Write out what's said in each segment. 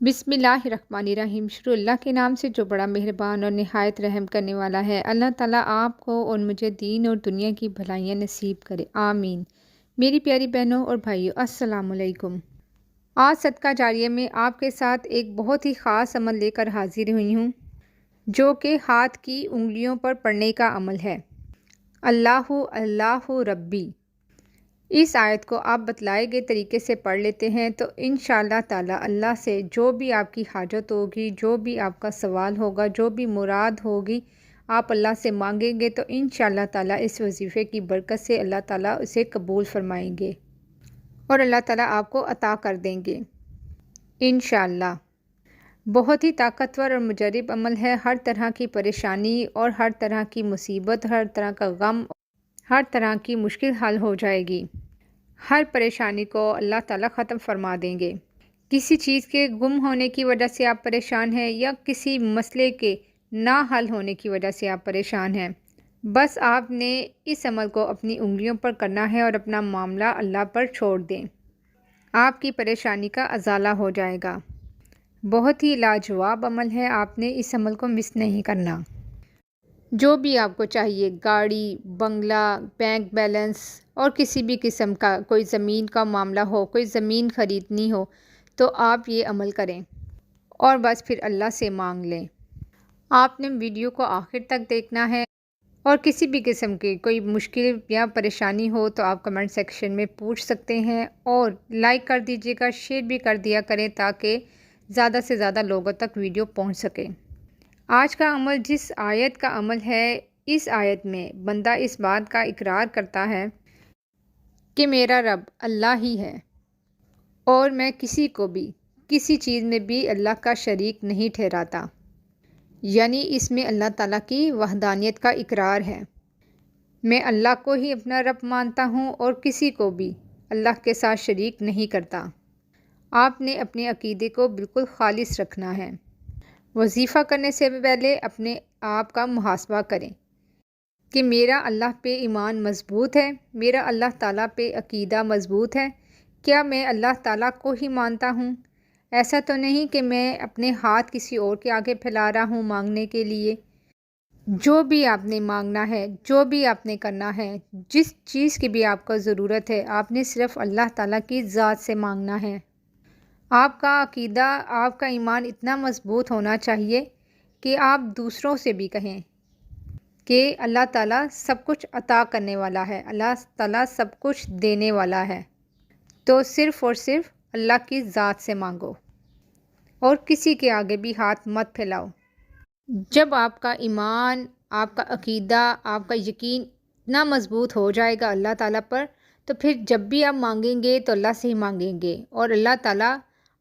बिस्मिल्लाहिर्रहमानिर्रहीम। शुरू अल्लाह के नाम से जो बड़ा मेहरबान और निहायत रहम करने वाला है। अल्लाह ताला आपको और मुझे दीन और दुनिया की भलाइयाँ नसीब करे, आमीन। मेरी प्यारी बहनों और भाइयों, अस्सलाम वालेकुम। आज सदका जारिया में आपके साथ एक बहुत ही ख़ास अमल लेकर हाजिर हुई हूँ, जो कि हाथ की उंगलियों पर पढ़ने का अमल है। अल्लाहु अल्लाहु रब्बी। इस आयत को आप बतलाए गए तरीके से पढ़ लेते हैं तो इंशाअल्लाह ताला अल्लाह से जो भी आपकी हाजत होगी, जो भी आपका सवाल होगा, जो भी मुराद होगी, आप अल्लाह से मांगेंगे तो इंशाअल्लाह ताला इस वजीफ़े की बरकत से अल्लाह ताला उसे कबूल फरमाएंगे और अल्लाह ताला आपको अता कर देंगे इंशाअल्लाह। बहुत ही ताकतवर और मुजरब अमल है। हर तरह की परेशानी और हर तरह की मुसीबत, हर तरह का गम, हर तरह की मुश्किल हल हो जाएगी। हर परेशानी को अल्लाह ताला ख़त्म फरमा देंगे। किसी चीज़ के गुम होने की वजह से आप परेशान हैं या किसी मसले के ना हल होने की वजह से आप परेशान हैं, बस आपने इस अमल को अपनी उंगलियों पर करना है और अपना मामला अल्लाह पर छोड़ दें। आपकी परेशानी का अज़ाला हो जाएगा। बहुत ही लाजवाब अमल है, आपने इस अमल को मिस नहीं करना। जो भी आपको चाहिए, गाड़ी, बंगला, बैंक बैलेंस और किसी भी किस्म का कोई ज़मीन का मामला हो, कोई ज़मीन ख़रीदनी हो, तो आप ये अमल करें और बस फिर अल्लाह से मांग लें। आपने वीडियो को आखिर तक देखना है और किसी भी किस्म की कोई मुश्किल या परेशानी हो तो आप कमेंट सेक्शन में पूछ सकते हैं और लाइक कर दीजिएगा, शेयर भी कर दिया करें ताकि ज़्यादा से ज़्यादा लोगों तक वीडियो पहुँच सके। आज का अमल जिस आयत का अमल है, इस आयत में बंदा इस बात का इकरार करता है कि मेरा रब अल्लाह ही है और मैं किसी को भी किसी चीज़ में भी अल्लाह का शरीक नहीं ठहराता। यानी इसमें अल्लाह ताला की वहदानियत का इकरार है। मैं अल्लाह को ही अपना रब मानता हूँ और किसी को भी अल्लाह के साथ शरीक नहीं करता। आपने अपने अकीदे को बिल्कुल खालिस रखना है। वजीफ़ा करने से पहले अपने आप का मुहासबा करें कि मेरा अल्लाह पे ईमान मज़बूत है, मेरा अल्लाह ताला पे अकीदा मज़बूत है। क्या मैं अल्लाह ताला को ही मानता हूँ? ऐसा तो नहीं कि मैं अपने हाथ किसी और के आगे फैला रहा हूँ मांगने के लिए। जो भी आपने मांगना है, जो भी आपने करना है, जिस चीज़ की भी आपको ज़रूरत है, आपने सिर्फ़ अल्लाह ताला की ज़ात से मांगना है। आपका अकीदा, आपका ईमान इतना मज़बूत होना चाहिए कि आप दूसरों से भी कहें कि अल्लाह ताला सब कुछ अता करने वाला है, अल्लाह ताला सब कुछ देने वाला है। तो सिर्फ़ और सिर्फ अल्लाह की ज़ात से मांगो और किसी के आगे भी हाथ मत फैलाओ। जब आपका ईमान, आपका अकीदा, आपका यकीन इतना मज़बूत हो जाएगा अल्लाह ताला पर, तो फिर जब भी आप मांगेंगे तो अल्लाह से ही मांगेंगे और अल्लाह ताला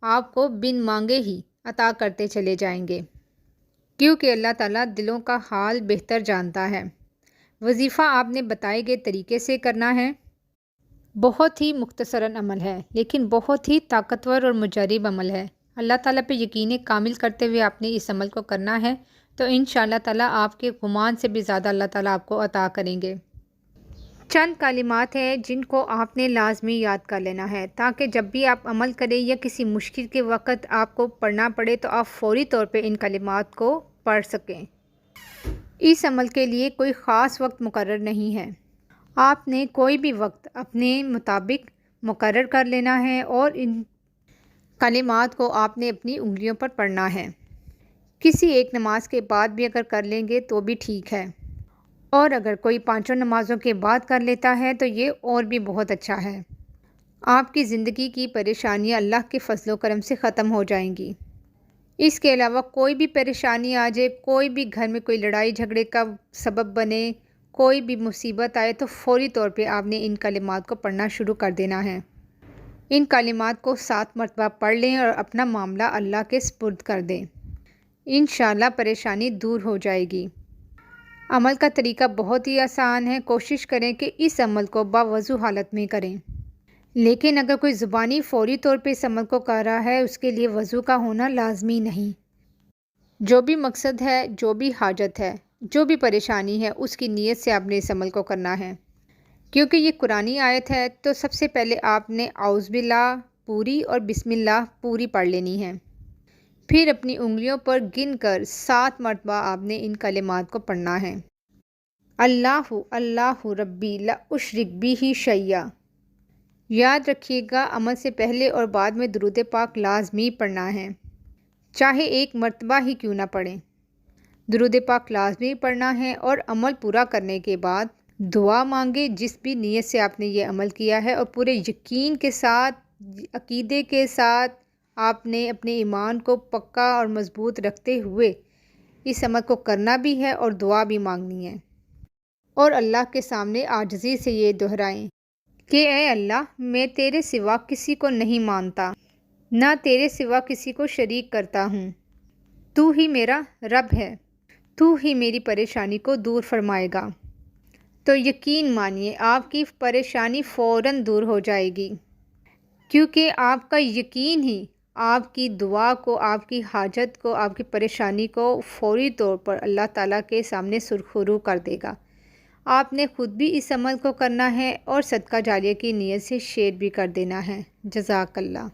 आपको बिन मांगे ही अता करते चले जाएंगे, क्योंकि अल्लाह ताला दिलों का हाल बेहतर जानता है। वजीफ़ा आपने बताए गए तरीके से करना है। बहुत ही मुख्तसरन अमल है लेकिन बहुत ही ताकतवर और मुजरब अमल है। अल्लाह ताला पे यकीन कामिल करते हुए आपने इस अमल को करना है तो इंशाअल्लाह ताला आपके गुमान से भी ज़्यादा अल्लाह ताला आपको अता करेंगे। चंद कालिमात हैं जिनको आपने लाजमी याद कर लेना है ताकि जब भी आप अमल करें या किसी मुश्किल के वक़्त आपको पढ़ना पड़े तो आप फ़ौरी तौर पे इन कालिमात को पढ़ सकें। इस अमल के लिए कोई ख़ास वक्त मुकर्रर नहीं है। आपने कोई भी वक्त अपने मुताबिक मुकर्रर कर लेना है और इन कलिमात को आपने अपनी उंगलियों पर पढ़ना है। किसी एक नमाज के बाद भी अगर कर लेंगे तो भी ठीक है और अगर कोई पांचों नमाज़ों के बाद कर लेता है तो ये और भी बहुत अच्छा है। आपकी ज़िंदगी की परेशानियां अल्लाह के फजलो करम से ख़त्म हो जाएंगी। इसके अलावा कोई भी परेशानी आ जाए, कोई भी घर में कोई लड़ाई झगड़े का सबब बने, कोई भी मुसीबत आए तो फ़ौरी तौर पे आपने इन कलिमात को पढ़ना शुरू कर देना है। इन कलिमात को 7 मरतबा पढ़ लें और अपना मामला अल्लाह के स्पुर्द कर दें। इंशाअल्लाह परेशानी दूर हो जाएगी। अमल का तरीका बहुत ही आसान है। कोशिश करें कि इस अमल को बावज़ू हालत में करें, लेकिन अगर कोई ज़ुबानी फ़ौरी तौर पे इस अमल को कर रहा है उसके लिए वज़ू का होना लाजमी नहीं। जो भी मकसद है, जो भी हाजत है, जो भी परेशानी है, उसकी नीयत से आपने इस अमल को करना है। क्योंकि ये कुरानी आयत है तो सबसे पहले आपने औज़ बिल्लाह पूरी और बिस्मिल्लाह पूरी पढ़ लेनी है। پھر اپنی انگلیوں پر گن کر 7 مرتبہ آپ نے ان کلمات کو پڑھنا ہے۔ اللہ اللہ ربی لا اشرک بہ شیئا۔ یاد رکھیے گا عمل سے پہلے اور بعد میں درود پاک لازمی پڑھنا ہے، چاہے 1 مرتبہ ہی کیوں نہ پڑھیں۔ درود پاک لازمی پڑھنا ہے اور عمل پورا کرنے کے بعد دعا مانگے جس بھی نیت سے آپ نے یہ عمل کیا ہے، اور پورے یقین کے ساتھ، عقیدے کے ساتھ آپ نے اپنے ایمان کو پکا اور مضبوط رکھتے ہوئے اس عمل کو کرنا بھی ہے اور دعا بھی مانگنی ہے، اور اللہ کے سامنے عاجزی سے یہ دہرائیں کہ اے اللہ، میں تیرے سوا کسی کو نہیں مانتا، نہ تیرے سوا کسی کو شریک کرتا ہوں، تو ہی میرا رب ہے، تو ہی میری پریشانی کو دور فرمائے گا۔ تو یقین مانیے آپ کی پریشانی فوراً دور ہو جائے گی، کیونکہ آپ کا یقین ہی آپ کی دعا کو، آپ کی حاجت کو، آپ کی پریشانی کو فوری طور پر اللہ تعالیٰ کے سامنے سرخرو کر دے گا۔ آپ نے خود بھی اس عمل کو کرنا ہے اور صدقہ جاریہ کی نیت سے شیئر بھی کر دینا ہے۔ جزاک اللہ۔